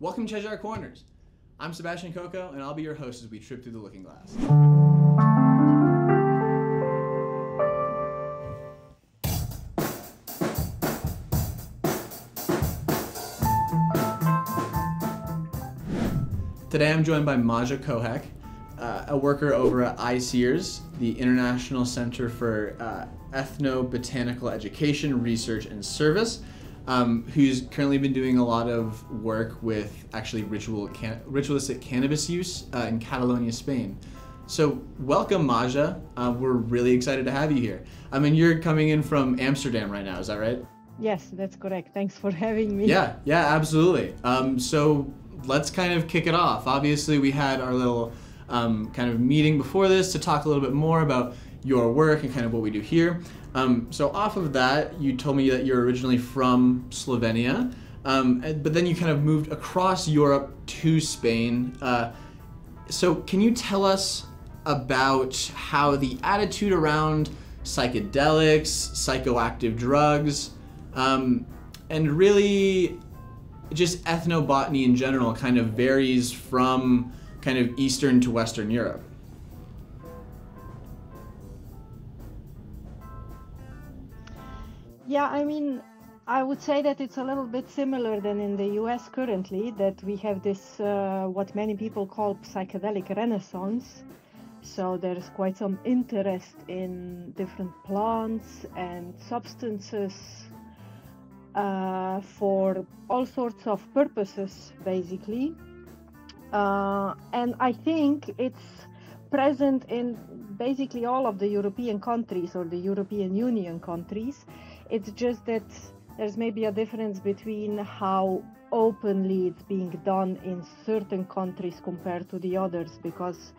Welcome to Cheshire Corners. I'm Sebastian Coco, and I'll be your host as we trip through the looking glass. Today I'm joined by Maja Kohek, a worker over at ICEERS, the International Center for Ethnobotanical Education, Research and Service, who's currently been doing a lot of work with actually ritualistic cannabis use in Catalonia, Spain. So welcome, Maja. We're really excited to have you here. I mean, you're coming in from Amsterdam right now, is that right? Yes, that's correct. Thanks for having me. Yeah, absolutely. So let's kind of kick it off. Obviously, we had our little kind of meeting before this to talk a little bit more about your work and kind of what we do here. So off of that, you told me that you're originally from Slovenia, but then you kind of moved across Europe to Spain. So can you tell us about how the attitude around psychedelics, psychoactive drugs, and really just ethnobotany in general kind of varies from kind of Eastern to Western Europe? Yeah, I mean, I would say that it's a little bit similar than in the US currently, that we have this, what many people call psychedelic renaissance. So there's quite some interest in different plants and substances for all sorts of purposes, basically. And I think it's present in basically all of the European countries or the European Union countries. It's just that there's maybe a difference between how openly it's being done in certain countries compared to the others, because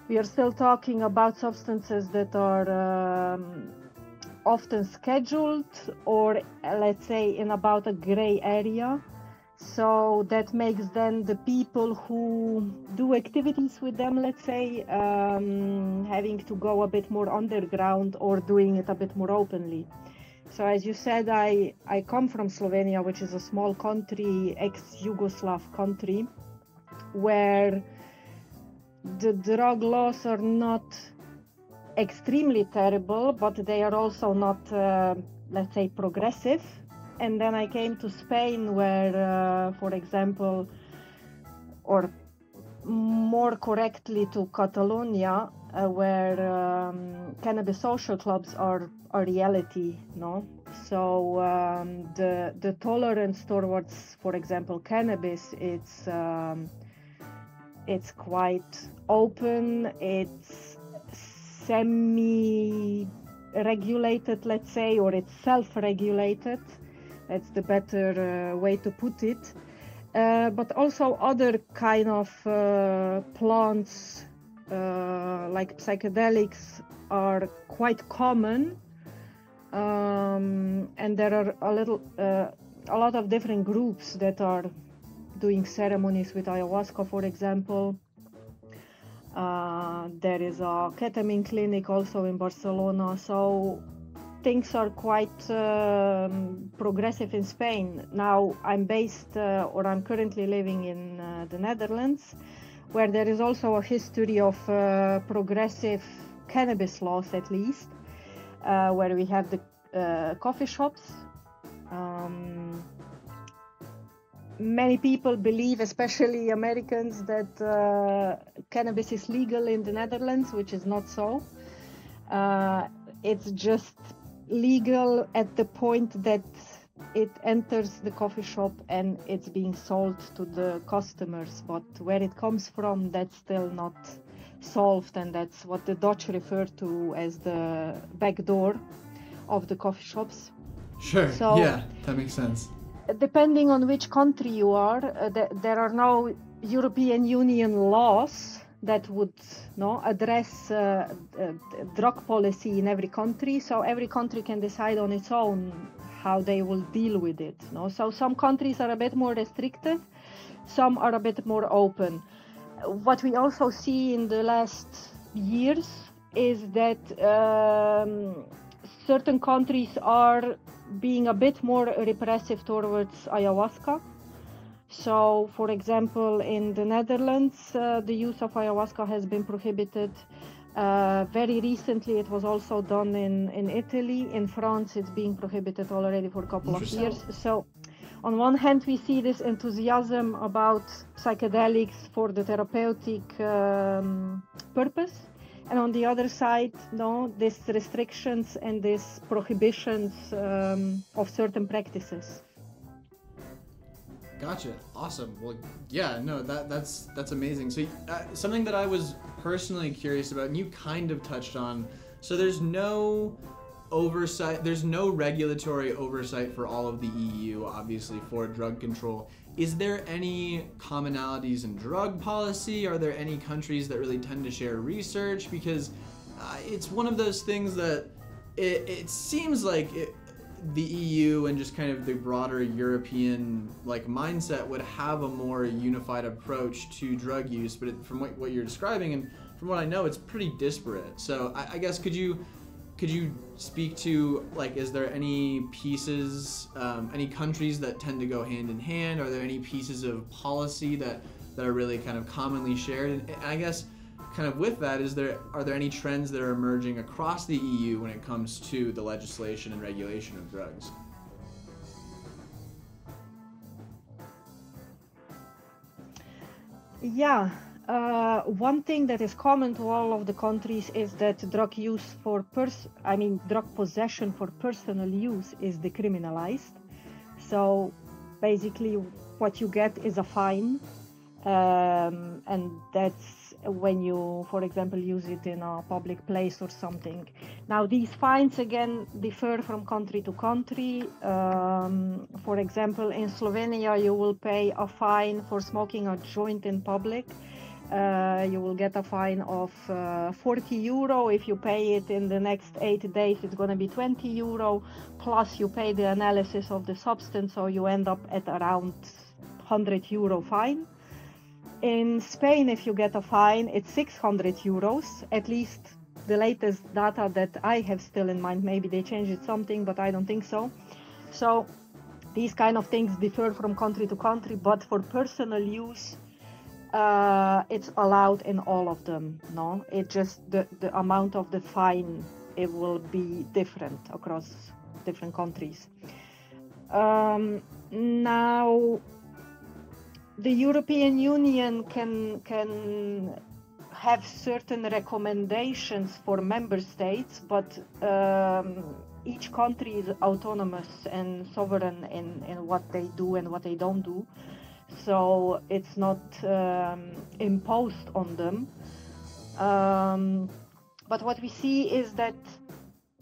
we are still talking about substances that are often scheduled or, let's say, in about a gray area. So that makes then the people who do activities with them, let's say, having to go a bit more underground or doing it a bit more openly. So as you said, I come from Slovenia, which is a small country, ex-Yugoslav country, where the drug laws are not extremely terrible, but they are also not, let's say, progressive. And then I came to Spain where, for example, or more correctly to Catalonia, where cannabis social clubs are a reality, no? So the tolerance towards, for example, cannabis, it's quite open, it's semi-regulated, let's say, or it's self-regulated. That's the better way to put it. But also other kind of plants like psychedelics are quite common, and there are a lot of different groups that are doing ceremonies with ayahuasca, for example. There is a ketamine clinic also in Barcelona, so things are quite progressive in Spain. Now I'm based, or I'm currently living in the Netherlands, where there is also a history of progressive cannabis laws, at least, where we have the coffee shops. Many people believe, especially Americans, that cannabis is legal in the Netherlands, which is not so. It's just legal at the point that it enters the coffee shop and it's being sold to the customers, but where it comes from, that's still not solved, and that's what the Dutch refer to as the back door of the coffee shops. Sure, so, yeah, that makes sense. Depending on which country you are, there are no European Union laws that would address drug policy in every country. So every country can decide on its own how they will deal with it. So some countries are a bit more restrictive, some are a bit more open. What we also see in the last years is that certain countries are being a bit more repressive towards ayahuasca. So, for example, in the Netherlands, the use of ayahuasca has been prohibited. Very recently, it was also done in Italy. In France, it's being prohibited already for a couple of years. So, on one hand, we see this enthusiasm about psychedelics for the therapeutic purpose. And on the other side, no, these restrictions and these prohibitions of certain practices. Gotcha. Awesome. Well, yeah, no, that's amazing. So something that I was personally curious about, and you kind of touched on, so there's no oversight, there's no regulatory oversight for all of the EU, obviously, for drug control. Is there any commonalities in drug policy? Are there any countries that really tend to share research? Because it's one of those things that it seems like the EU and just kind of the broader European like mindset would have a more unified approach to drug use, but from what you're describing and from what I know, it's pretty disparate. So I guess could you speak to, like, is there any pieces, any countries that tend to go hand in hand? Are there any pieces of policy that are really kind of commonly shared? And I guess kind of with that, are there any trends that are emerging across the EU when it comes to the legislation and regulation of drugs? Yeah. One thing that is common to all of the countries is that drug use for drug possession for personal use is decriminalized. So basically what you get is a fine, and that's when you, for example, use it in a public place or something. Now these fines again differ from country to country. For example, in Slovenia you will pay a fine for smoking a joint in public. You will get a fine of 40 euro. If you pay it in the next 8 days, it's going to be 20 euro. Plus you pay the analysis of the substance, so you end up at around 100 euro fine. In Spain, if you get a fine, it's 600 euros, at least the latest data that I have still in mind. Maybe they changed it something, but I don't think so. So these kind of things differ from country to country, but for personal use, it's allowed in all of them. No, it just the amount of the fine, it will be different across different countries. Now, the European Union can have certain recommendations for member states, but each country is autonomous and sovereign in what they do and what they don't do. So it's not imposed on them. But what we see is that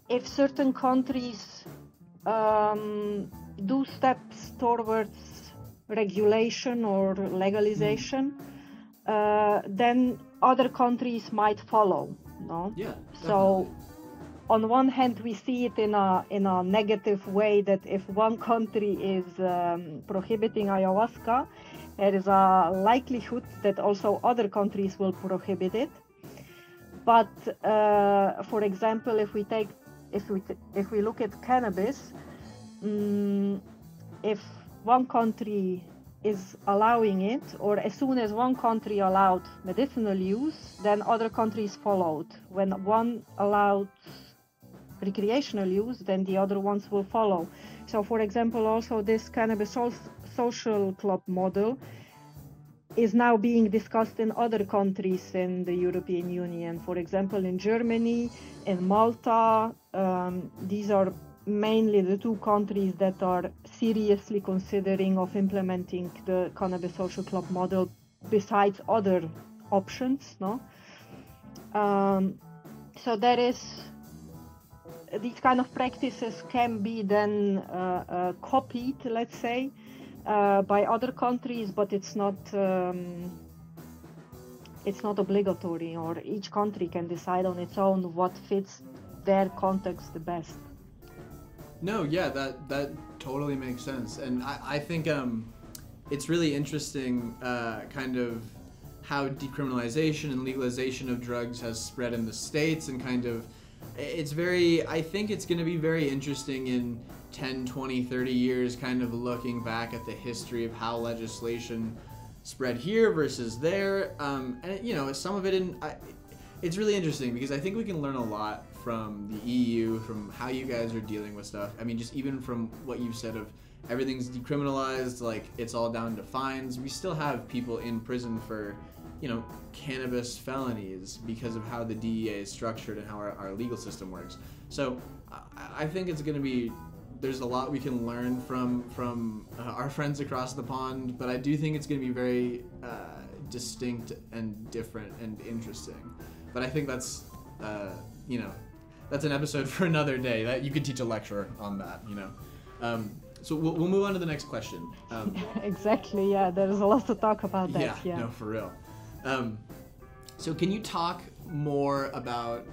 if certain countries do steps towards regulation or legalization, then other countries might follow. No? Yeah. So on one hand, we see it in a negative way, that if one country is prohibiting ayahuasca, there is a likelihood that also other countries will prohibit it. But for example, if we look at cannabis, if one country is allowing it, or as soon as one country allowed medicinal use, then other countries followed. When one allowed recreational use, then the other ones will follow. So for example, also this cannabis social club model is now being discussed in other countries in the European Union. For example, in Germany, in Malta, these are mainly the two countries that are seriously considering of implementing the cannabis social club model, besides other options. No, so there is, these kind of practices can be then copied, let's say, by other countries, but it's not obligatory, or each country can decide on its own what fits their context the best. No, yeah, that totally makes sense, and I think it's really interesting, kind of how decriminalization and legalization of drugs has spread in the States, and kind of it's very, I think it's going to be very interesting in 10, 20, 30 years, kind of looking back at the history of how legislation spread here versus there. And, you know, some of it, it's really interesting because I think we can learn a lot from the EU, from how you guys are dealing with stuff. I mean, just even from what you've said of everything's decriminalized, like it's all down to fines. We still have people in prison for, you know, cannabis felonies because of how the DEA is structured and how our legal system works. So I think it's going to be, there's a lot we can learn from our friends across the pond, but I do think it's going to be very distinct and different and interesting. But I think that's, you know, that's an episode for another day. That you could teach a lecture on that, you know. So we'll move on to the next question. Exactly, yeah, there's a lot to talk about that. Yeah, no, for real. So can you talk more about,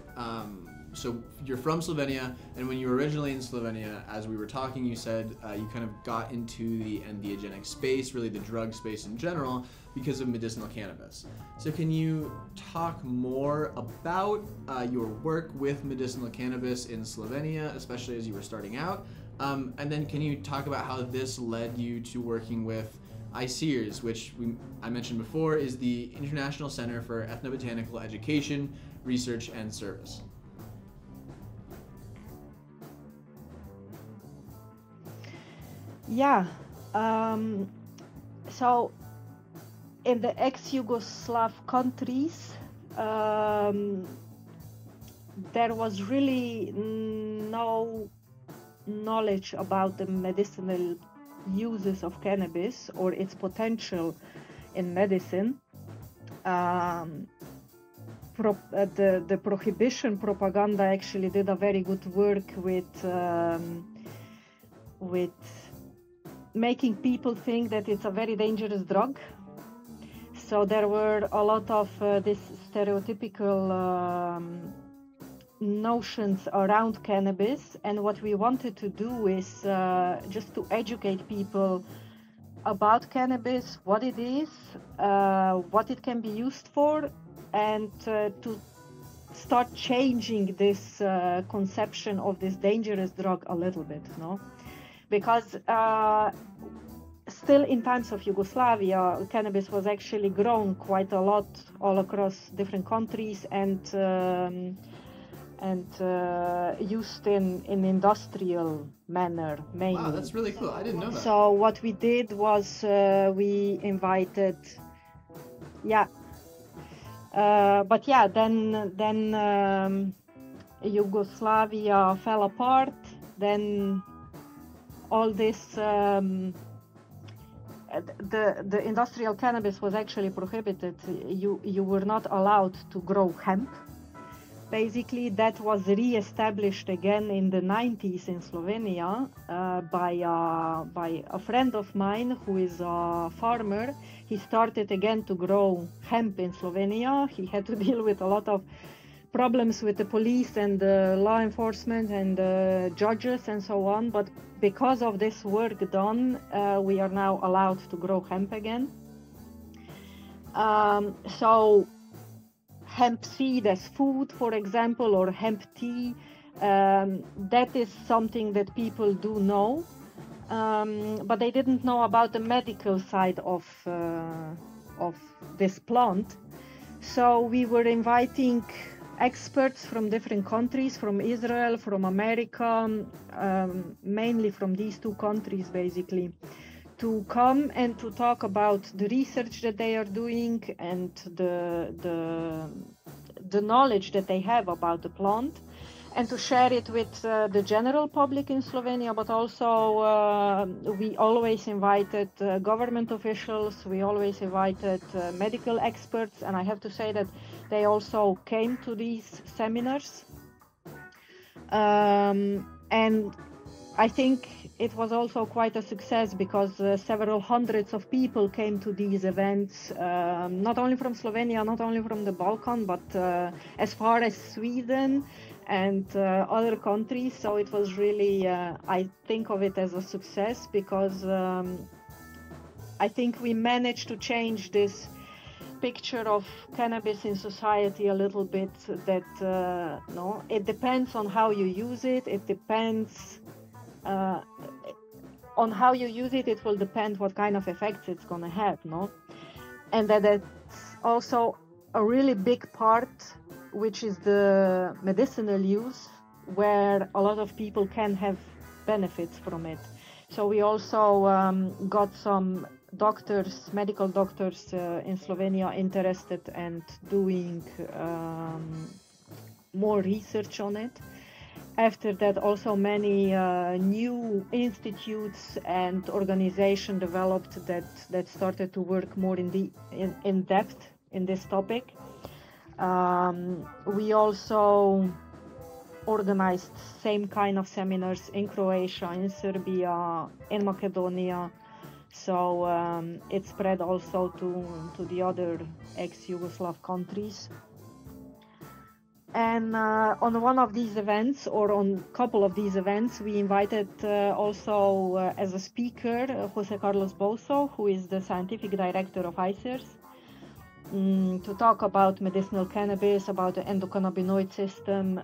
so you're from Slovenia, and when you were originally in Slovenia, as we were talking, you said you kind of got into the entheogenic space, really the drug space in general, because of medicinal cannabis. So can you talk more about your work with medicinal cannabis in Slovenia, especially as you were starting out? And then can you talk about how this led you to working with ICEERS, which I mentioned before is the International Center for Ethnobotanical Education, Research and Service. Yeah, so in the ex-Yugoslav countries, there was really no knowledge about the medicinal uses of cannabis or its potential in medicine. The prohibition propaganda actually did a very good work with making people think that it's a very dangerous drug. So there were a lot of this stereotypical notions around cannabis, and what we wanted to do is just to educate people about cannabis, what it is, what it can be used for, and to start changing this conception of this dangerous drug a little bit, no? Because still in times of Yugoslavia, cannabis was actually grown quite a lot all across different countries and used in industrial manner mainly. Wow, that's really cool. I didn't know that. So what we did was we invited, but yeah, then Yugoslavia fell apart. Then all this, the industrial cannabis was actually prohibited. You were not allowed to grow hemp. Basically, that was re-established again in the 90s in Slovenia by a friend of mine who is a farmer. He started again to grow hemp in Slovenia. He had to deal with a lot of problems with the police and the law enforcement and the judges and so on. But because of this work done, we are now allowed to grow hemp again. So hemp seed as food, for example, or hemp tea, that is something that people do know, but they didn't know about the medical side of this plant. So we were inviting experts from different countries, from Israel, from America, mainly from these two countries basically, to come and to talk about the research that they are doing and the knowledge that they have about the plant, and to share it with the general public in Slovenia. But also we always invited government officials, we always invited medical experts, and I have to say that they also came to these seminars. And I think it was also quite a success because several hundreds of people came to these events, not only from Slovenia, not only from the Balkan, but as far as Sweden and other countries. So it was really, I think of it as a success because I think we managed to change this picture of cannabis in society a little bit that no, it depends on how you use it. It depends on how you use it. It will depend what kind of effects it's gonna have, no, and that it's also a really big part, which is the medicinal use, where a lot of people can have benefits from it. So we also got some doctors, medical doctors in Slovenia interested and doing more research on it. After that, also many new institutes and organizations developed that started to work more in depth in this topic. We also organized same kind of seminars in Croatia, in Serbia, in Macedonia. So it spread also to the other ex-Yugoslav countries. And on one of these events, or on a couple of these events, we invited also as a speaker Jose Carlos Boso, who is the scientific director of ICERS, to talk about medicinal cannabis, about the endocannabinoid system,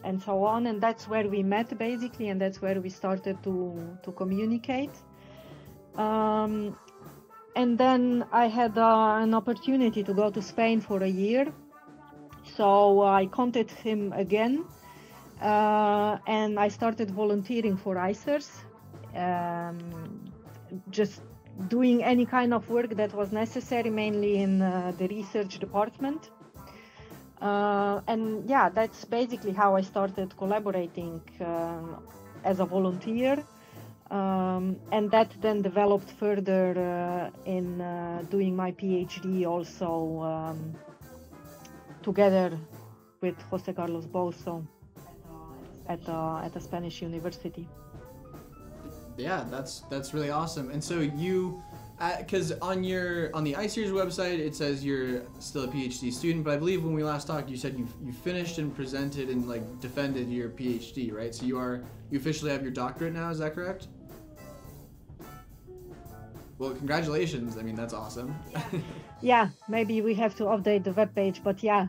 and so on. And that's where we met, basically, and that's where we started to communicate. And then I had an opportunity to go to Spain for a year. So I contacted him again, and I started volunteering for ICERS, just doing any kind of work that was necessary, mainly in the research department. And yeah, that's basically how I started collaborating as a volunteer. And that then developed further in doing my PhD also together with Jose Carlos Boso at a Spanish university. Yeah, that's really awesome. And so you, because on the ICERS website it says you're still a PhD student, but I believe when we last talked you said you finished and presented and like defended your PhD, right? So you officially have your doctorate now, is that correct? Well, congratulations. I mean, that's awesome. Yeah, maybe we have to update the webpage, but yeah.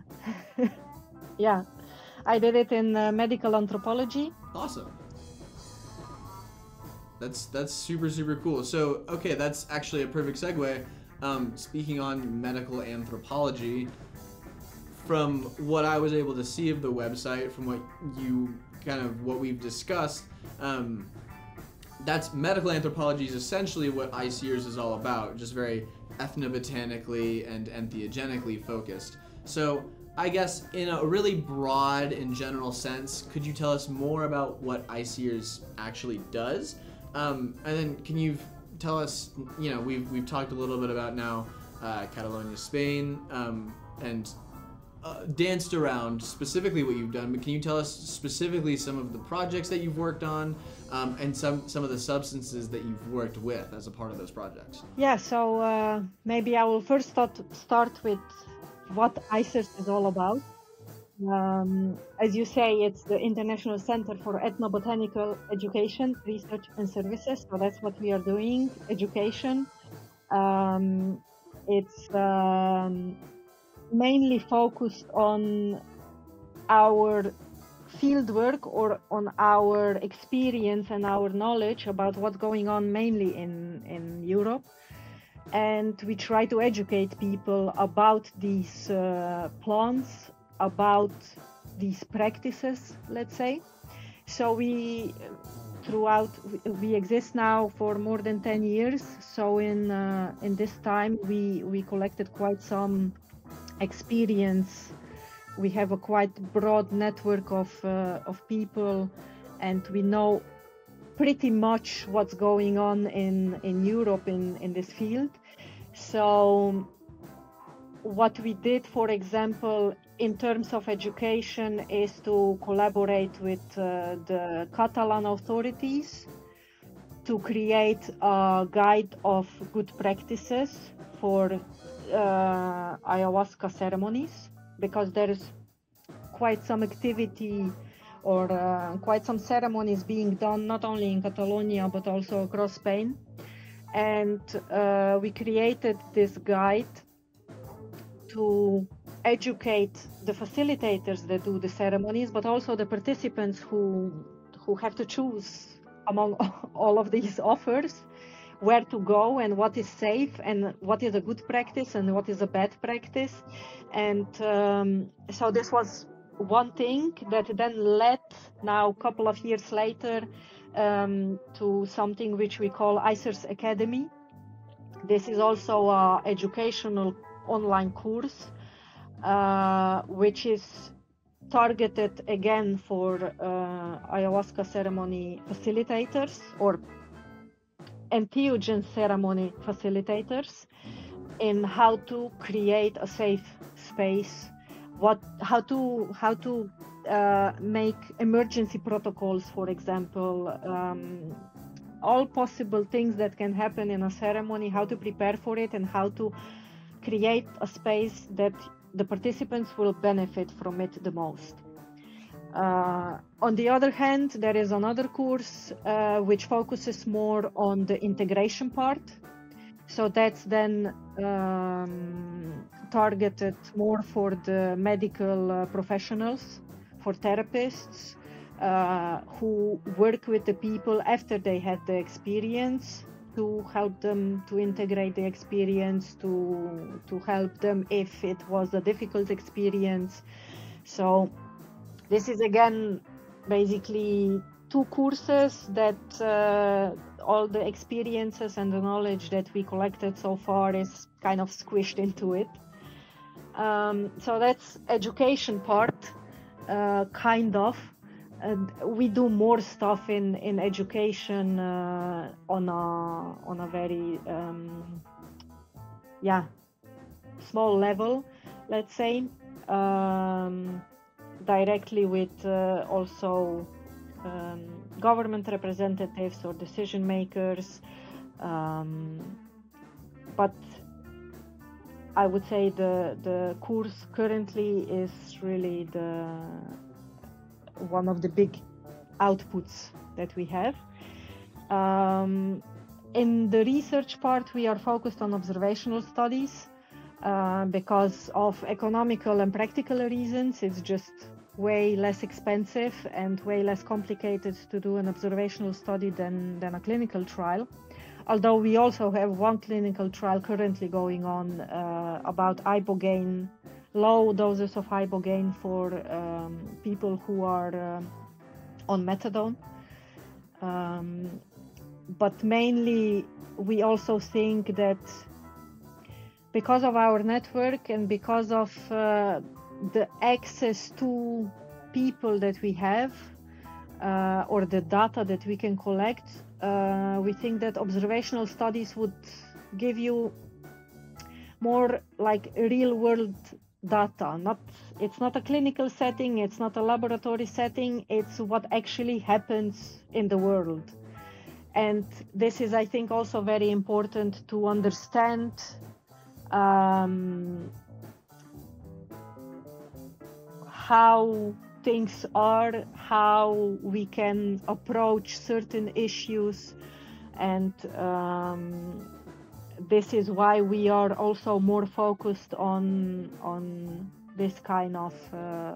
Yeah, I did it in medical anthropology. Awesome. That's super, super cool. So, okay, that's actually a perfect segue. Speaking on medical anthropology, from what I was able to see of the website, from what we've discussed, that's medical anthropology is essentially what ICERS is all about, just very ethnobotanically and entheogenically focused. So I guess in a really broad and general sense, could you tell us more about what ICERS actually does? And then can you tell us, we've talked a little bit about now Catalonia, Spain, and danced around specifically what you've done, but can you tell us specifically some of the projects that you've worked on and some of the substances that you've worked with as a part of those projects? Yeah, so maybe I will first start with what ICERS is all about. As you say, it's the International Center for Ethnobotanical Education, Research and Services. So that's what we are doing, education. It's mainly focused on our fieldwork or on our experience and our knowledge about what's going on mainly in Europe. And we try to educate people about these plants, about these practices, let's say. So we exist now for more than 10 years. So in this time we collected quite some experience. We have a quite broad network of people, and we know pretty much what's going on in Europe in this field. So what we did, for example, in terms of education, is to collaborate with the Catalan authorities to create a guide of good practices for ayahuasca ceremonies, because there is quite some activity or quite some ceremonies being done not only in Catalonia but also across Spain. And we created this guide to educate the facilitators that do the ceremonies, but also the participants who have to choose among all of these offers where to go and what is safe and what is a good practice and what is a bad practice. And so this was one thing that then led now a couple of years later to something which we call ICER's Academy. This is also an educational online course which is targeted again for ayahuasca ceremony facilitators or entheogen ceremony facilitators in how to create a safe space, how to make emergency protocols, for example, all possible things that can happen in a ceremony, how to prepare for it, and how to create a space that the participants will benefit from it the most. On the other hand, there is another course which focuses more on the integration part. So that's then targeted more for the medical professionals, for therapists who work with the people after they had the experience, to help them to integrate the experience, to help them if it was a difficult experience. So this is again basically two courses that all the experiences and the knowledge that we collected so far is kind of squished into it. So that's education part, kind of. We do more stuff in education on a very small level, let's say, directly with also government representatives or decision makers, but I would say the course currently is really one of the big outputs that we have. In the research part, we are focused on observational studies because of economical and practical reasons. It's just way less expensive and way less complicated to do an observational study than a clinical trial. Although we also have one clinical trial currently going on about ibogaine, low doses of ibogaine for people who are on methadone. But mainly we also think that because of our network and because of the access to people that we have or the data that we can collect, we think that observational studies would give you more like real world data. It's not a clinical setting, it's not a laboratory setting, it's what actually happens in the world. And this is, I think, also very important to understand how things are, how we can approach certain issues, and this is why we are also more focused on this kind of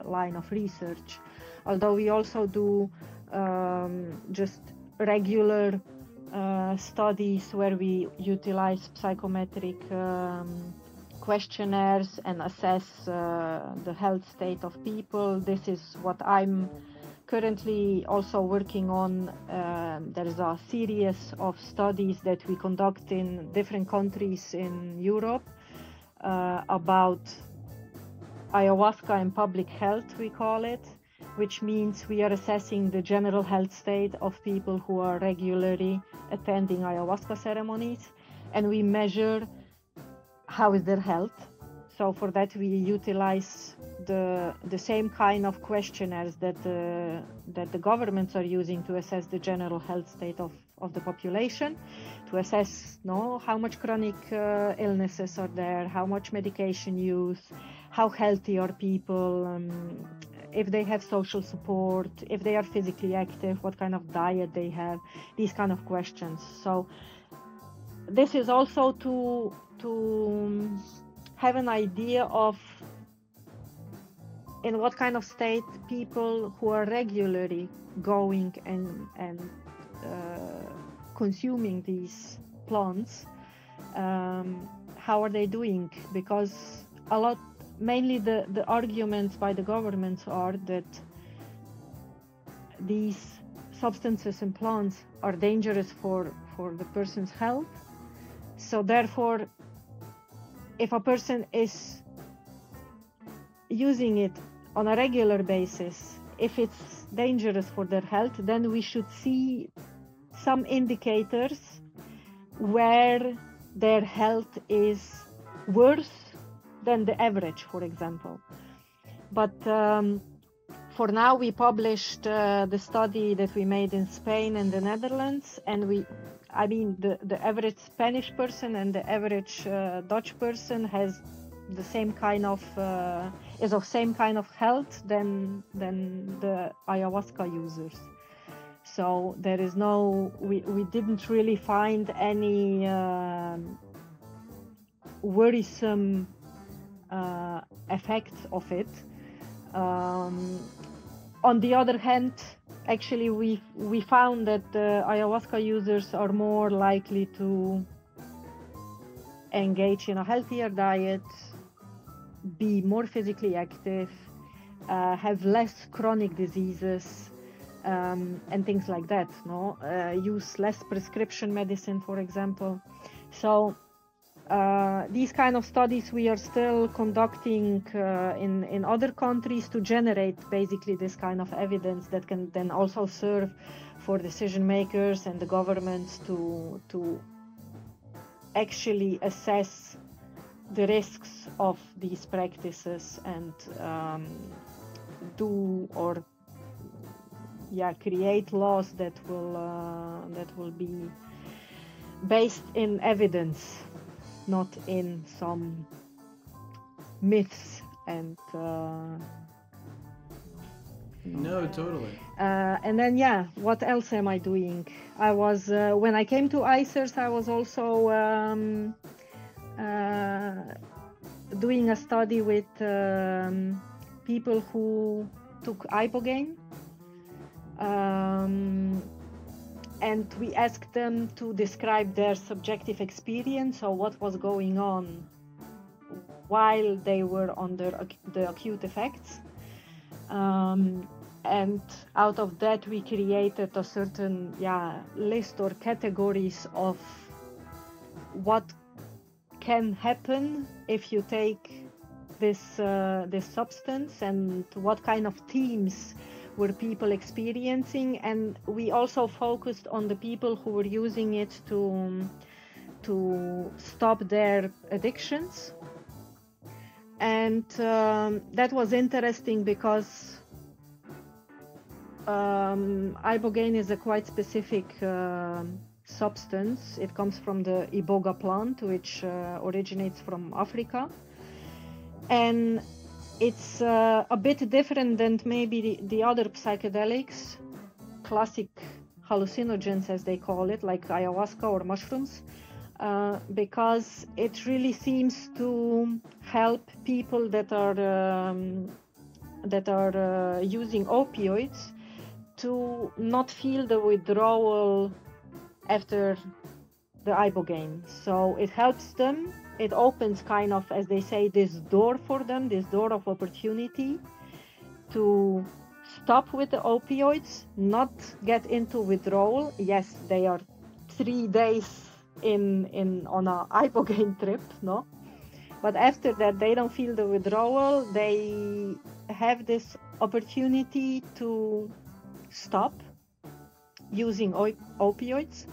line of research. Although we also do just regular studies where we utilize psychometric questionnaires and assess the health state of people. This is what I'm currently also working on. There's a series of studies that we conduct in different countries in Europe about ayahuasca and public health, we call it, which means we are assessing the general health state of people who are regularly attending ayahuasca ceremonies, and we measure how is their health. So for that we utilize the same kind of questionnaires that the governments are using to assess the general health state of the population, to assess how much chronic illnesses are there, how much medication use, how healthy are people, if they have social support, if they are physically active, what kind of diet they have, these kind of questions. So this is also to have an idea of in what kind of state people who are regularly going and consuming these plants, how are they doing? Because mainly the arguments by the governments are that these substances and plants are dangerous for the person's health. So therefore, if a person is using it on a regular basis, if it's dangerous for their health, then we should see some indicators where their health is worse than the average, for example. But for now, we published the study that we made in Spain and the Netherlands, and the average Spanish person and the average Dutch person has the same kind of is of same kind of health than the ayahuasca users. So there is we didn't really find any worrisome effects of it. On the other hand, actually we found that the ayahuasca users are more likely to engage in a healthier diet, be more physically active, have less chronic diseases, and things like that, use less prescription medicine, for example. So these kind of studies we are still conducting in other countries to generate basically this kind of evidence that can then also serve for decision makers and the governments to actually assess the risks of these practices and create laws that will be based in evidence, not in some myths and No, totally. And then what else am I doing? I was when I came to ICERS, I was also doing a study with people who took ibogaine, and we asked them to describe their subjective experience, or what was going on while they were under the acute effects. And out of that we created a certain list or categories of what can happen if you take this substance, and what kind of themes were people experiencing. And we also focused on the people who were using it to stop their addictions. And that was interesting because ibogaine is a quite specific substance. It comes from the iboga plant, which originates from Africa, and it's a bit different than maybe the other psychedelics, classic hallucinogens as they call it, like ayahuasca or mushrooms, because it really seems to help people that are using opioids to not feel the withdrawal after the ibogaine. So it helps them. It opens kind of, as they say, this door for them, this door of opportunity to stop with the opioids, not get into withdrawal. Yes, they are 3 days on a ibogaine trip, no? But after that, they don't feel the withdrawal. They have this opportunity to stop using opioids.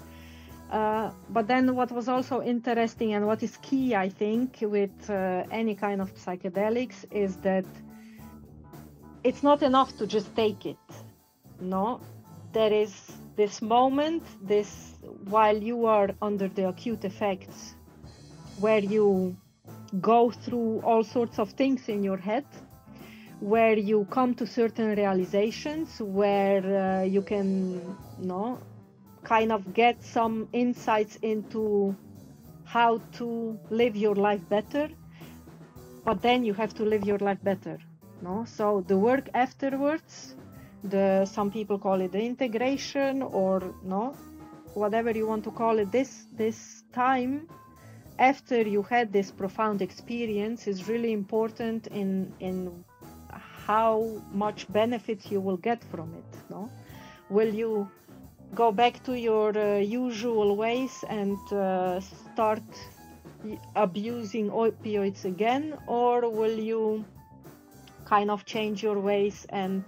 But then what was also interesting, and what is key, I think, with any kind of psychedelics, is that it's not enough to just take it. No, there is this moment, while you are under the acute effects, where you go through all sorts of things in your head, where you come to certain realizations, where you can, kind of get some insights into how to live your life better. but then you have to live your life better, no? So the work afterwards, some people call it the integration, or no, whatever you want to call it, this time after you had this profound experience is really important in how much benefits you will get from it, no? Will you go back to your usual ways and start abusing opioids again, or will you kind of change your ways and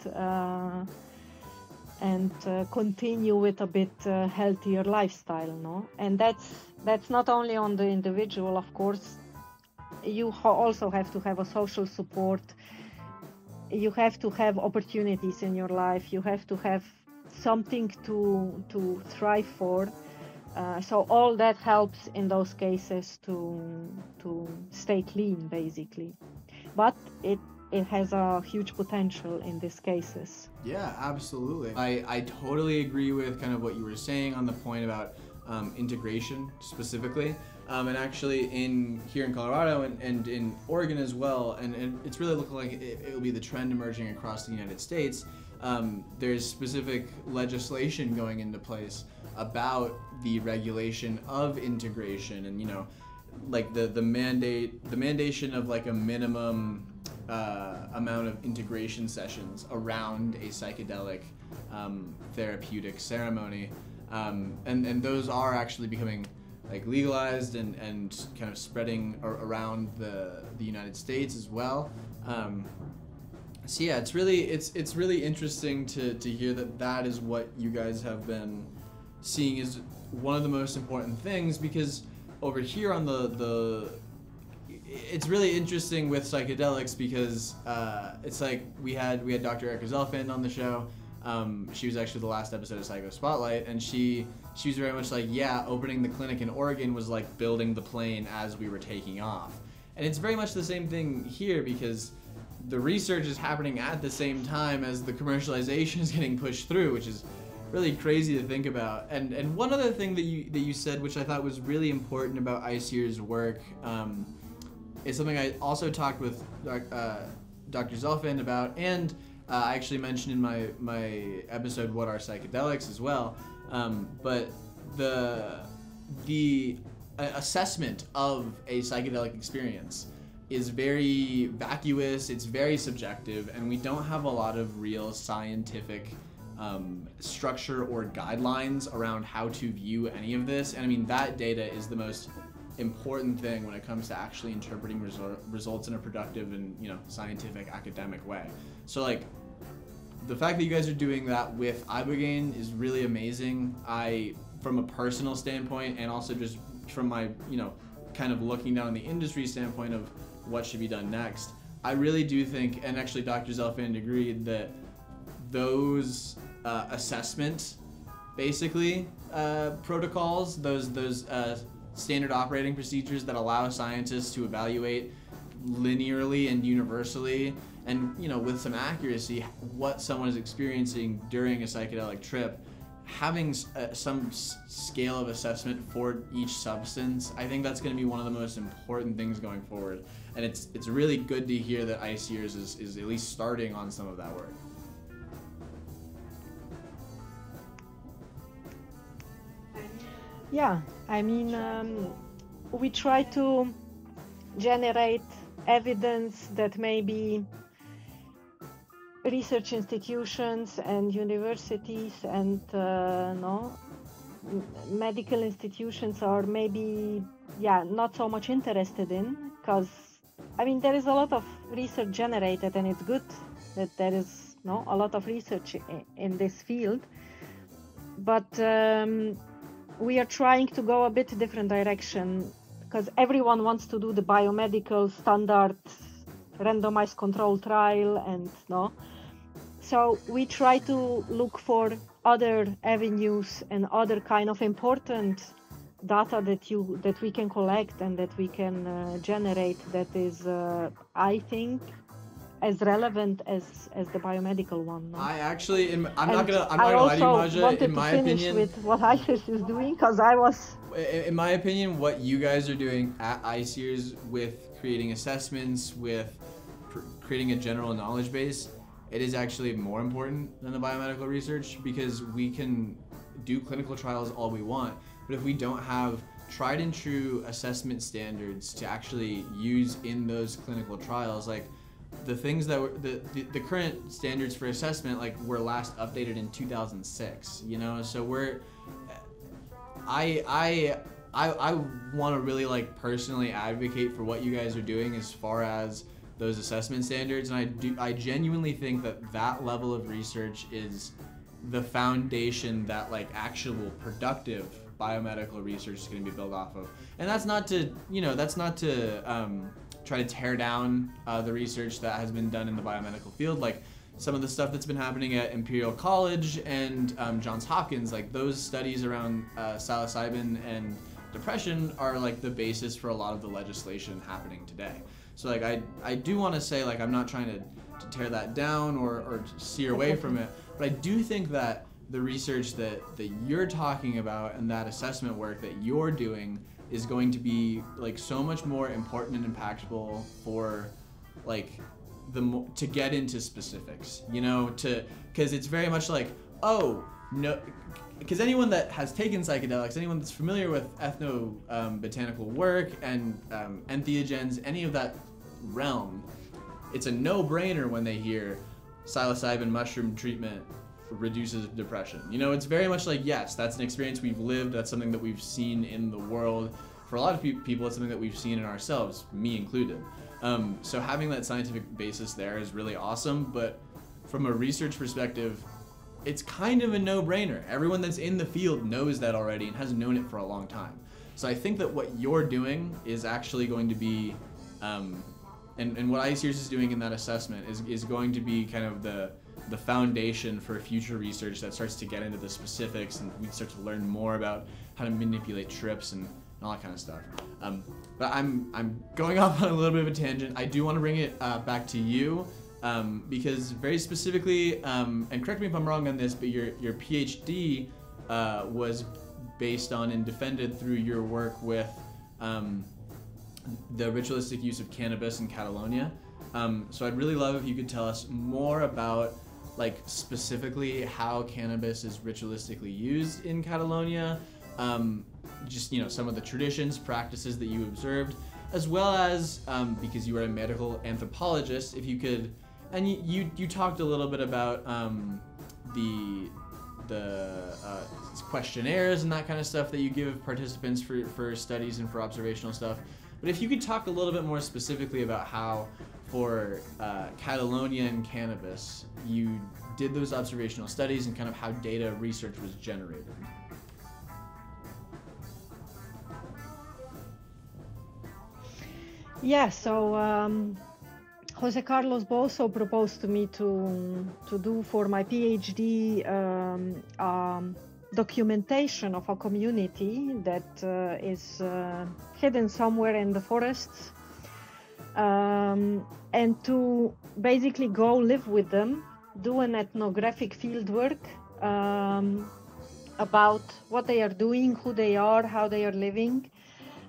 continue with a bit healthier lifestyle, no? And that's not only on the individual, of course. You also have to have a social support. You have to have opportunities in your life. You have to have something to thrive for. So all that helps in those cases to stay clean, basically. But it has a huge potential in these cases. Yeah, absolutely. I totally agree with kind of what you were saying on the point about integration specifically. And actually here in Colorado and in Oregon as well, and it's really looking like it will be the trend emerging across the United States. There's specific legislation going into place about the regulation of integration, and like the mandation of like a minimum amount of integration sessions around a psychedelic therapeutic ceremony, and those are actually becoming like legalized and kind of spreading around the United States as well. So yeah, it's really interesting to hear that is what you guys have been seeing as one of the most important things, because over here on it's really interesting with psychedelics because it's like we had Dr. Erica Zelfand on the show. She was actually the last episode of Psychospotlight, and she was very much like, yeah, opening the clinic in Oregon was like building the plane as we were taking off. And it's very much the same thing here, because the research is happening at the same time as the commercialization is getting pushed through, which is really crazy to think about. And one other thing that you said, which I thought was really important about ICEER's work, is something I also talked with Dr. Zelfand about, and I actually mentioned in my episode What Are Psychedelics as well. But the assessment of a psychedelic experience is very vacuous, it's very subjective, and we don't have a lot of real scientific structure or guidelines around how to view any of this. And I mean, that data is the most important thing when it comes to actually interpreting results in a productive and scientific academic way. So like the fact that you guys are doing that with Ibogaine is really amazing. From a personal standpoint, and also just from my kind of looking down the industry standpoint of what should be done next, I really do think, and actually Dr. Zelfand agreed, that those assessment basically protocols, those standard operating procedures that allow scientists to evaluate linearly and universally and with some accuracy what someone is experiencing during a psychedelic trip, having some scale of assessment for each substance, I think that's going to be one of the most important things going forward. And it's really good to hear that ICEER's is at least starting on some of that work. Yeah, I mean, we try to generate evidence that maybe research institutions and universities and medical institutions are maybe not so much interested in, because I mean there is a lot of research generated, and it's good that there is a lot of research in this field, but we are trying to go a bit different direction, because everyone wants to do the biomedical standard randomized control trial, and so we try to look for other avenues and other kind of important data that we can collect and that we can generate that is I think as relevant as the biomedical one. No? I actually, I'm not gonna lie to you, Maja. In my opinion, with what ICEER's is doing, because I was. In my opinion, what you guys are doing at ICEER's with creating assessments, with creating a general knowledge base, it is actually more important than the biomedical research, because we can do clinical trials all we want, but if we don't have tried and true assessment standards to actually use in those clinical trials, like the things that were the current standards for assessment, like, were last updated in 2006, you know, so I want to really, like, personally advocate for what you guys are doing as far as those assessment standards, and I genuinely think that level of research is the foundation that, like, actual productive biomedical research is going to be built off of. And that's not to try to tear down the research that has been done in the biomedical field, like some of the stuff that's been happening at Imperial College and Johns Hopkins. Like, those studies around psilocybin and depression are, like, the basis for a lot of the legislation happening today. So, like, I do want to say, like, I'm not trying to tear that down or steer away from it, but I do think that the research that you're talking about and that assessment work that you're doing is going to be, like, so much more important and impactful for, like, to get into specifics, you know, because it's very much like, oh, no, because anyone that has taken psychedelics, anyone that's familiar with ethnobotanical work and entheogens, any of that realm, it's a no-brainer when they hear psilocybin mushroom treatment reduces depression. You know, it's very much like, yes, that's an experience we've lived, that's something that we've seen in the world. For a lot of people, it's something that we've seen in ourselves, me included. So having that scientific basis there is really awesome, but from a research perspective, it's kind of a no-brainer. Everyone that's in the field knows that already and has known it for a long time. So I think that what you're doing is actually going to be, and what ICEERS is doing in that assessment is going to be kind of the foundation for future research that starts to get into the specifics, and we start to learn more about how to manipulate trips and all that kind of stuff. But I'm going off on a little bit of a tangent. I do want to bring it back to you, because very specifically, and correct me if I'm wrong on this, but your PhD was based on and defended through your work with the ritualistic use of cannabis in Catalonia. So I'd really love if you could tell us more about, like, specifically how cannabis is ritualistically used in Catalonia, just, you know, some of the traditions, practices that you observed, as well as, because you are a medical anthropologist, if you could, and you talked a little bit about the questionnaires and that kind of stuff that you give participants for studies and for observational stuff. But if you could talk a little bit more specifically about how, for Catalonia and cannabis, you did those observational studies and kind of how data research was generated. Yeah, so Jose Carlos Boso proposed to me to do for my PhD documentation of a community that is hidden somewhere in the forests, and to basically go live with them, do an ethnographic field work about what they are doing, who they are, how they are living.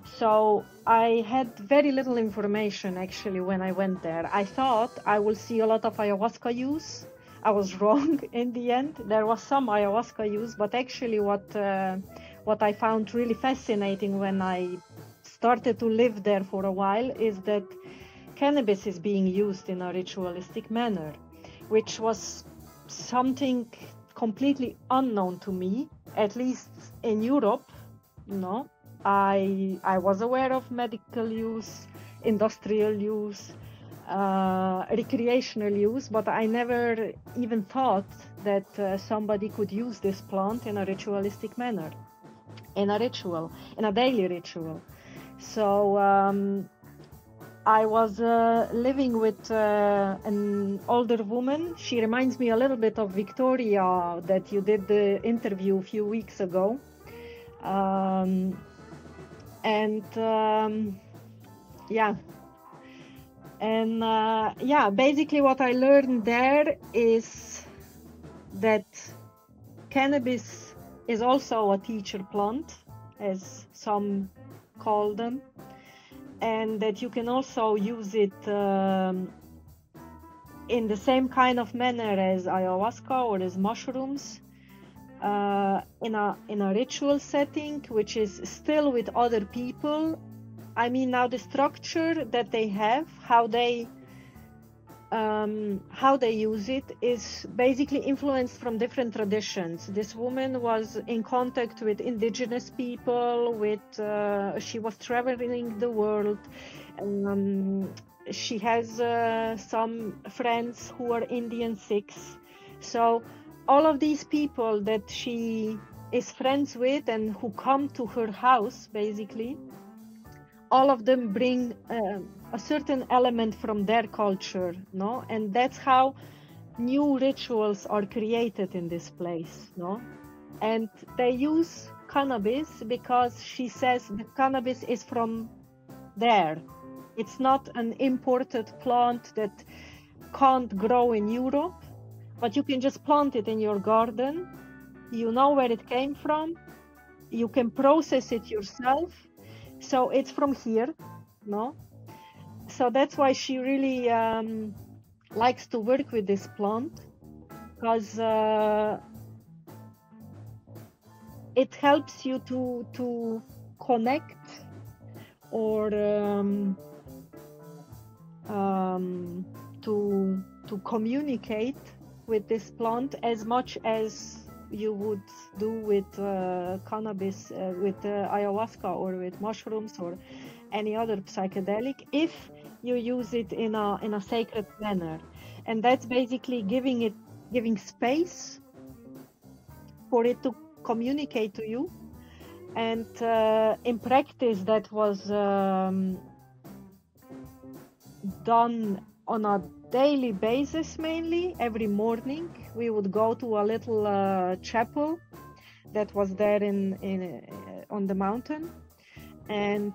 So I had very little information actually when I went there. I thought I will see a lot of ayahuasca use. I was wrong in the end. There was some ayahuasca use, but actually what I found really fascinating when I started to live there for a while is that cannabis is being used in a ritualistic manner, which was something completely unknown to me, at least in Europe. You know, I was aware of medical use, industrial use, recreational use, but I never even thought that somebody could use this plant in a ritualistic manner, in a daily ritual. So I was living with an older woman. She reminds me a little bit of Victoria that you did the interview a few weeks ago. Basically what I learned there is that cannabis is also a teacher plant, as some call them, and that you can also use it in the same kind of manner as ayahuasca or as mushrooms, in a ritual setting, which is still with other people. I mean, now the structure that they have, how they use it, is basically influenced from different traditions. This woman was in contact with indigenous people, she was traveling the world. She has some friends who are Indian Sikhs. So all of these people that she is friends with and who come to her house, basically, all of them bring a certain element from their culture, no? And that's how new rituals are created in this place, no? And they use cannabis because she says the cannabis is from there. It's not an imported plant that can't grow in Europe, but you can just plant it in your garden. You know where it came from. You can process it yourself. So it's from here, no? So that's why she really likes to work with this plant, because it helps you to connect or to communicate with this plant as much as you would do with cannabis, with ayahuasca or with mushrooms or any other psychedelic, if you use it in a sacred manner. And that's basically giving space for it to communicate to you. And in practice, that was done on a daily basis. Mainly every morning we would go to a little chapel that was there on the mountain, and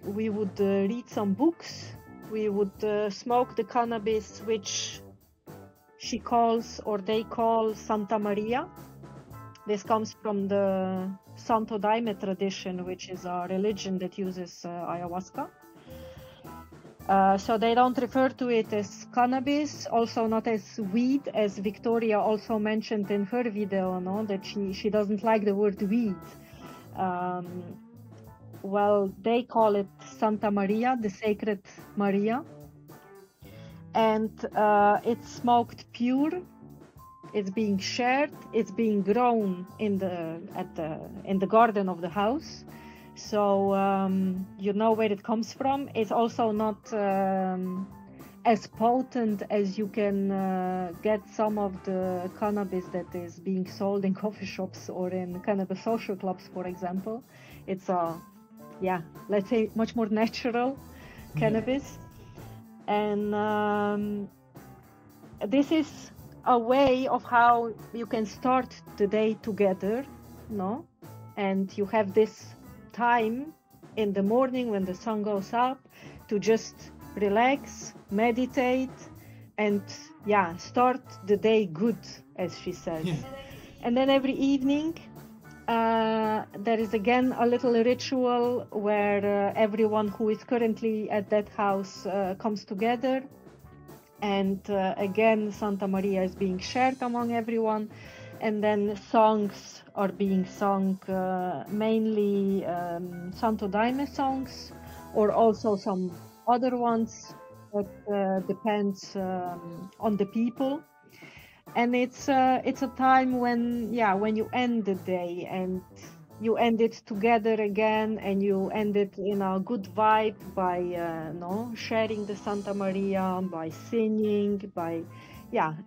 we would read some books. We would smoke the cannabis, which she calls, or they call, Santa Maria. This comes from the Santo Daime tradition, which is a religion that uses ayahuasca. So they don't refer to it as cannabis, also not as weed, as Victoria also mentioned in her video, no? That she doesn't like the word weed. Well, they call it Santa Maria, the Sacred Maria. And it's smoked pure, it's being shared, it's being grown in the garden of the house. So you know where it comes from. It's also not as potent as you can get some of the cannabis that is being sold in coffee shops or in cannabis social clubs, for example. It's let's say much more natural cannabis. And this is a way of how you can start the day together, no? And you have this time in the morning when the sun goes up to just relax, meditate, and start the day good, as she says. And then every evening there is again a little ritual where everyone who is currently at that house comes together, and again Santa Maria is being shared among everyone, and then songs are being sung, mainly Santo Daime songs, or also some other ones that depends on the people. And it's a time when you end the day and you end it together again, and you end it in a good vibe by sharing the Santa Maria, by singing, by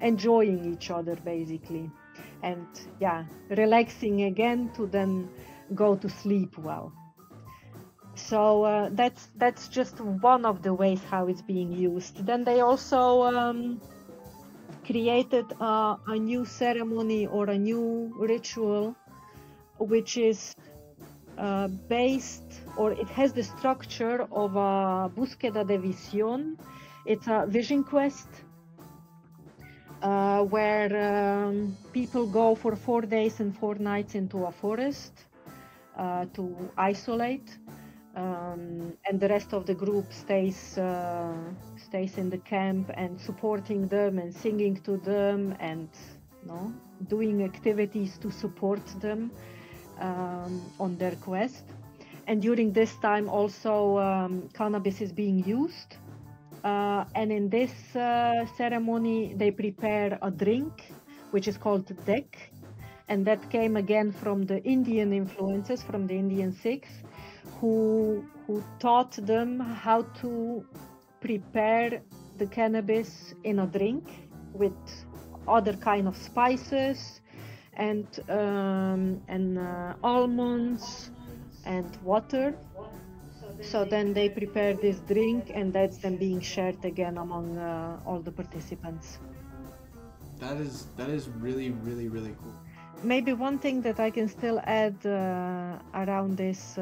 enjoying each other basically, and relaxing again to then go to sleep well. So that's just one of the ways how it's being used. Then they also created a new ceremony or a new ritual, which is based, or it has the structure of a búsqueda de visión. It's a vision quest where people go for 4 days and 4 nights into a forest to isolate. and the rest of the group stays in the camp and supporting them and singing to them and doing activities to support them on their quest. And during this time also cannabis is being used, and in this ceremony they prepare a drink which is called dek, and that came again from the Indian influences, from the Indian Sikhs, who taught them how to prepare the cannabis in a drink with other kind of spices and almonds and water. So then they prepare this drink, and that's then being shared again among all the participants. That is really, really, really cool. Maybe one thing that I can still add around this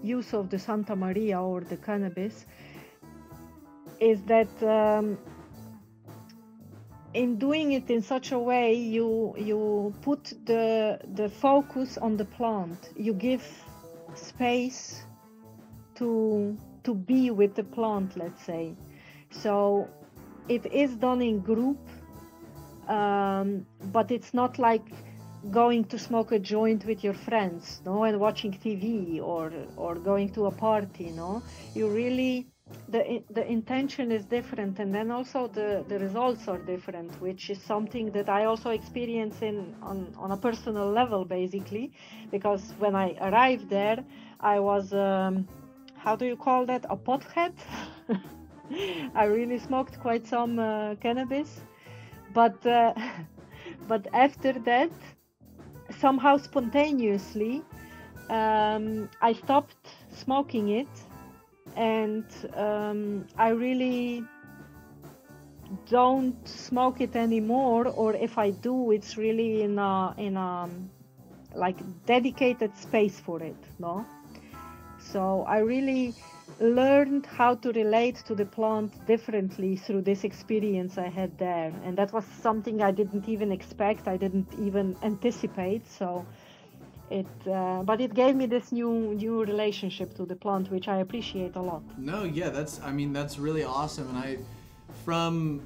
use of the Santa Maria or the cannabis is that in doing it in such a way, you put the focus on the plant. You give space to be with the plant, let's say. So it is done in group. But it's not like going to smoke a joint with your friends, and watching TV or going to a party, You really, the intention is different, and then also the results are different, which is something that I also experience on a personal level, basically, because when I arrived there, I was, how do you call that, a pothead? I really smoked quite some cannabis. But after that, somehow spontaneously, I stopped smoking it, and I really don't smoke it anymore. Or if I do, it's really in a like dedicated space for it, So I really learned how to relate to the plant differently through this experience I had there, and that was something I didn't even expect, I didn't even anticipate. So but it gave me this new relationship to the plant, which I appreciate a lot. No, yeah, that's really awesome. And from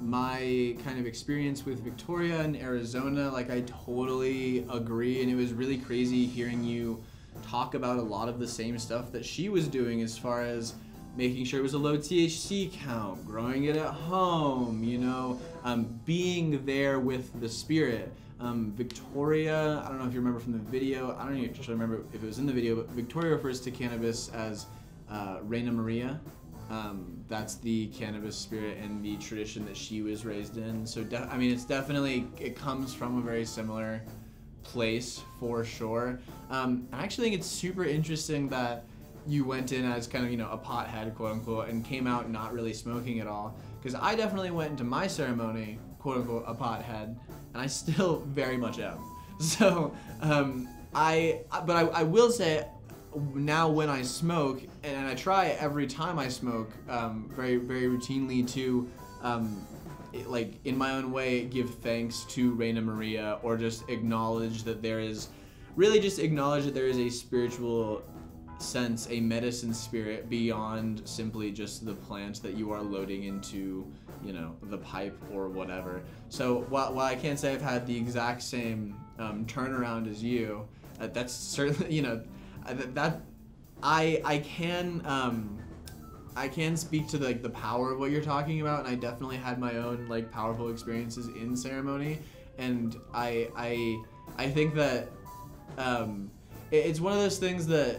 my kind of experience with Victoria and Arizona, like, I totally agree, and it was really crazy hearing you talk about a lot of the same stuff that she was doing, as far as making sure it was a low THC count, growing it at home, being there with the spirit. Victoria, I don't know if you remember from the video, I don't even actually remember if it was in the video, but Victoria refers to cannabis as Reina Maria. That's the cannabis spirit and the tradition that she was raised in. So it's definitely, it comes from a very similar place for sure. I actually think it's super interesting that you went in as kind of, a pothead, quote unquote, and came out not really smoking at all. Because I definitely went into my ceremony, quote unquote, a pothead, and I still very much am. So, I will say, now when I smoke, and I try every time I smoke, very, very routinely to, like, in my own way, give thanks to Reina Maria, or just acknowledge that there is, a spiritual sense, a medicine spirit beyond simply just the plant that you are loading into, the pipe or whatever. So while I can't say I've had the exact same turnaround as you, that's certainly, that I can speak to the power of what you're talking about, and I definitely had my own powerful experiences in ceremony, and I think that it's one of those things that,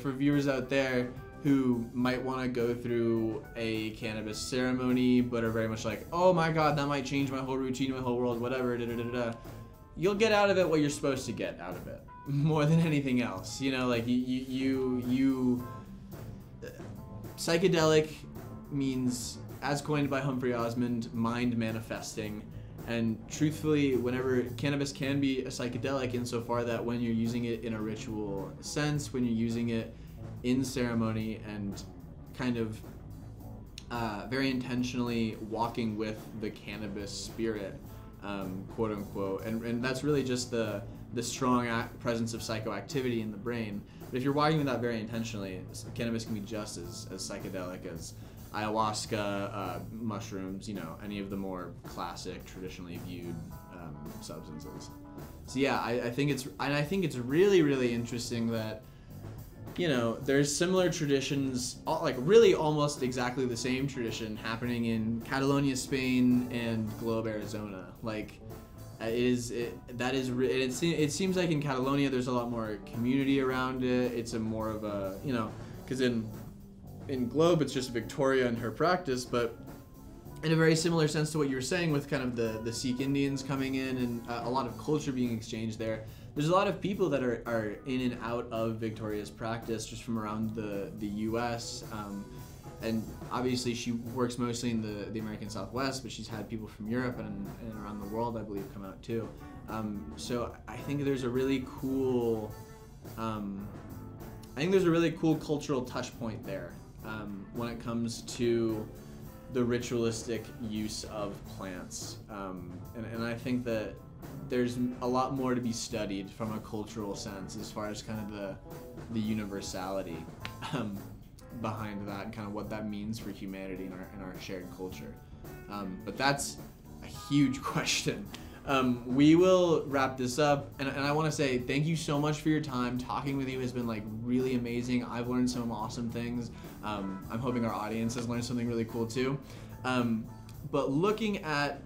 for viewers out there who might want to go through a cannabis ceremony but are very much like, oh my god, that might change my whole routine, my whole world, whatever, you'll get out of it what you're supposed to get out of it, more than anything else. Psychedelic means, as coined by Humphrey Osmond, mind manifesting. And truthfully, whenever cannabis can be a psychedelic insofar that when you're using it in a ritual sense, when you're using it in ceremony and kind of very intentionally walking with the cannabis spirit, quote unquote, and that's really just the strong presence of psychoactivity in the brain. But if you're walking with that very intentionally, cannabis can be just as psychedelic as ayahuasca, mushrooms, any of the more classic, traditionally viewed substances. So yeah, I think it's really, really interesting that there's similar traditions, like really almost exactly the same tradition happening in Catalonia, Spain, and Globe, Arizona. Like, it seems like in Catalonia there's a lot more community around it. It's a more of a, because in Globe it's just Victoria and her practice, but in a very similar sense to what you were saying with kind of the Sikh Indians coming in and a lot of culture being exchanged there. There's a lot of people that are in and out of Victoria's practice just from around the U.S. And obviously she works mostly in the American Southwest, but she's had people from Europe and around the world, I believe, come out too. So I think there's a really cool, cultural touch point there when it comes to the ritualistic use of plants. And I think that there's a lot more to be studied from a cultural sense as far as kind of the universality behind that and kind of what that means for humanity in our shared culture. But that's a huge question. We will wrap this up, and I want to say thank you so much for your time. Talking with you has been like really amazing. I've learned some awesome things. I'm hoping our audience has learned something really cool too. But looking at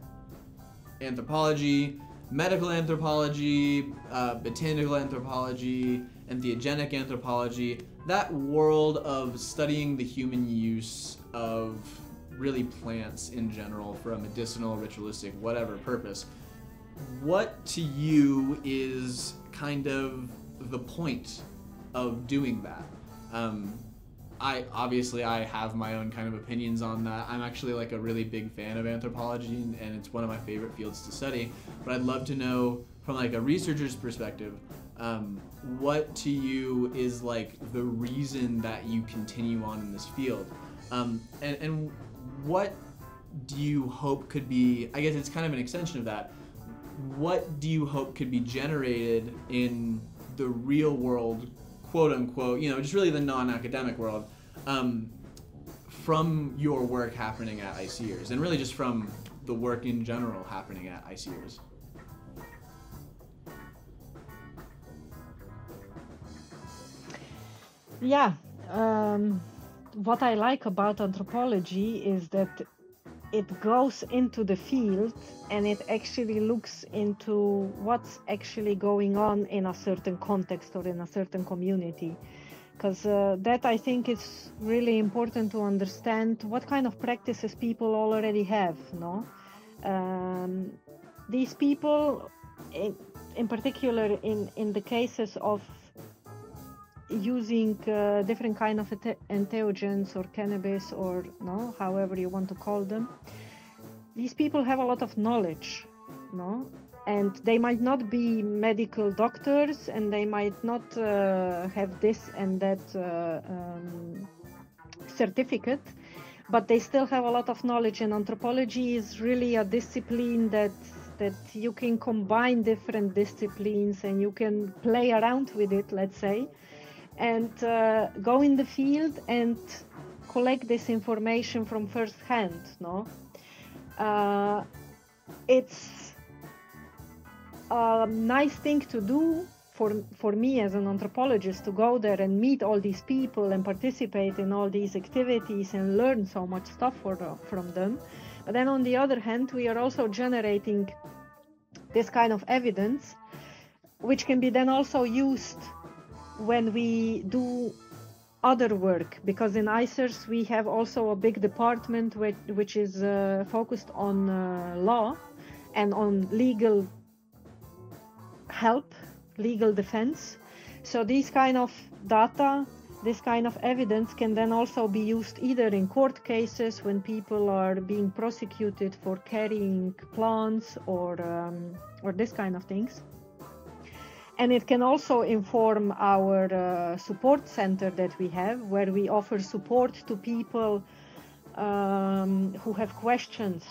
anthropology, medical anthropology, botanical anthropology, entheogenic anthropology, that world of studying the human use of really plants in general for a medicinal, ritualistic, whatever purpose, what to you is kind of the point of doing that? I have my own kind of opinions on that. I'm actually like a really big fan of anthropology, and it's one of my favorite fields to study. But I'd love to know from like a researcher's perspective, what to you is like the reason that you continue on in this field, and what do you hope could be? I guess it's kind of an extension of that. What do you hope could be generated in the real world, quote unquote, just really the non-academic world, from your work happening at ICEERS, and really just from the work in general happening at ICEERS? Yeah, what I like about anthropology is that it goes into the field and it actually looks into what's actually going on in a certain context or in a certain community. Because that I think is really important to understand what kind of practices people already have, no? These people, in particular in the cases of using different kind of entheogens or cannabis or however you want to call them, these people have a lot of knowledge, and they might not be medical doctors, and they might not have this and that certificate, but they still have a lot of knowledge. And anthropology is really a discipline that you can combine different disciplines and you can play around with it, let's say, and go in the field and collect this information from first hand. It's a nice thing to do for me as an anthropologist, to go there and meet all these people and participate in all these activities and learn so much stuff from them. But then on the other hand, we are also generating this kind of evidence, which can be then also used when we do other work, because in ICEERS we have also a big department which is focused on law and on legal help, legal defense. So these kind of data, this kind of evidence can then also be used either in court cases when people are being prosecuted for carrying plants or this kind of things. And it can also inform our support center that we have, where we offer support to people who have questions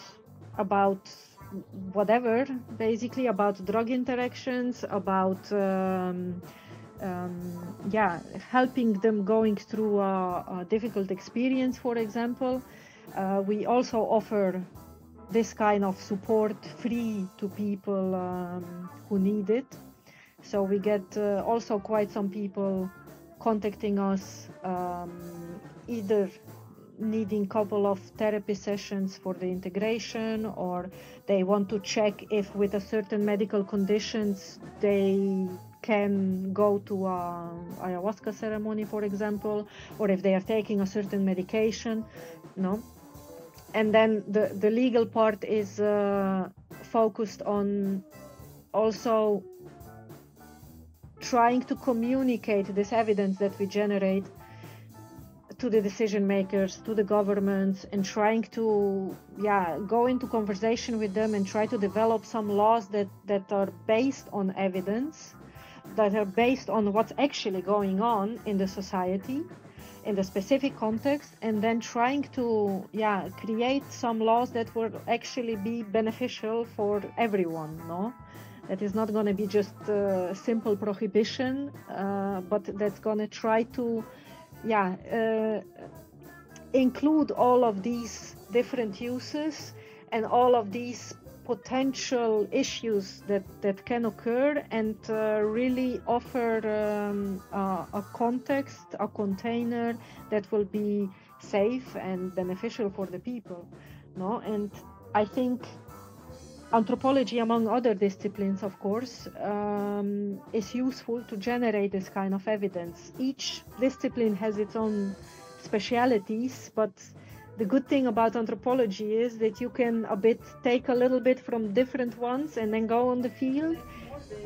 about whatever, basically about drug interactions, about helping them going through a difficult experience, for example. We also offer this kind of support free to people who need it. So we get also quite some people contacting us, either needing a couple of therapy sessions for the integration, or they want to check if with a certain medical conditions they can go to a ayahuasca ceremony, for example, or if they are taking a certain medication, no? And then the legal part is focused on also trying to communicate this evidence that we generate to the decision makers, to the governments, and trying to go into conversation with them and try to develop some laws that are based on evidence, that are based on what's actually going on in the society, in the specific context, and then trying to create some laws that will actually be beneficial for everyone, no? That is not going to be just simple prohibition, but that's going to try to include all of these different uses and all of these potential issues that can occur, and really offer a context, a container that will be safe and beneficial for the people, no? And I think anthropology, among other disciplines, of course, is useful to generate this kind of evidence. Each discipline has its own specialities, but the good thing about anthropology is that you can take a little bit from different ones and then go on the field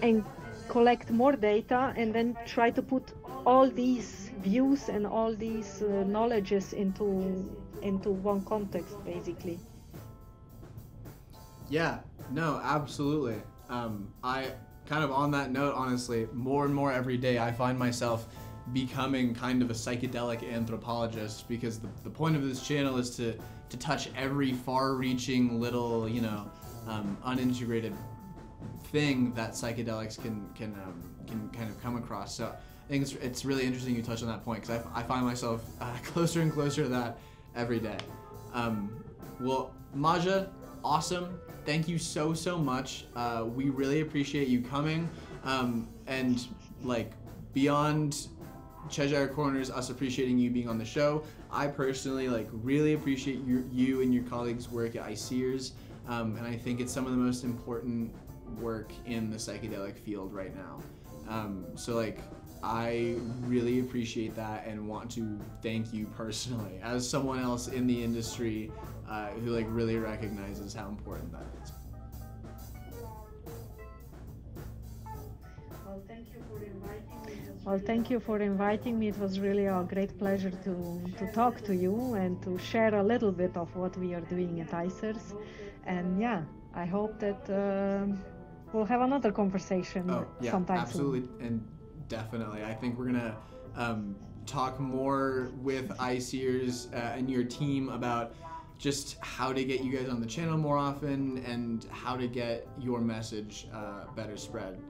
and collect more data, and then try to put all these views and all these knowledges into one context, basically. Yeah, no, absolutely. I kind of, on that note, honestly, more and more every day I find myself becoming kind of a psychedelic anthropologist, because the point of this channel is to touch every far-reaching little, unintegrated thing that psychedelics can kind of come across. So I think it's really interesting you touch on that point, because I find myself closer and closer to that every day. Well, Maja, awesome. Thank you so much. We really appreciate you coming, and like beyond Cheshire Corners, us appreciating you being on the show, I personally really appreciate you and your colleagues' work at ICEERS, and I think it's some of the most important work in the psychedelic field right now. So I really appreciate that and want to thank you personally as someone else in the industry who really recognizes how important that is. Well, thank you for inviting me. It was really a great pleasure to talk to you and to share a little bit of what we are doing at ICEERS. And I hope that we'll have another conversation sometime absolutely, soon. And definitely. I think we're gonna talk more with ICEERS and your team about just how to get you guys on the channel more often and how to get your message better spread.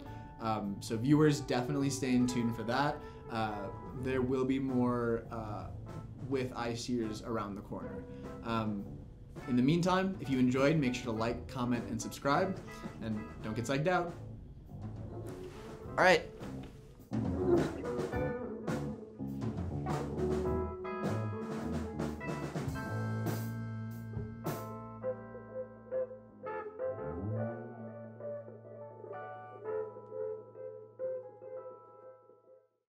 So viewers, definitely stay in tune for that. There will be more with ICEERS around the corner. In the meantime, if you enjoyed, make sure to like, comment, and subscribe, and don't get psyched out. All right.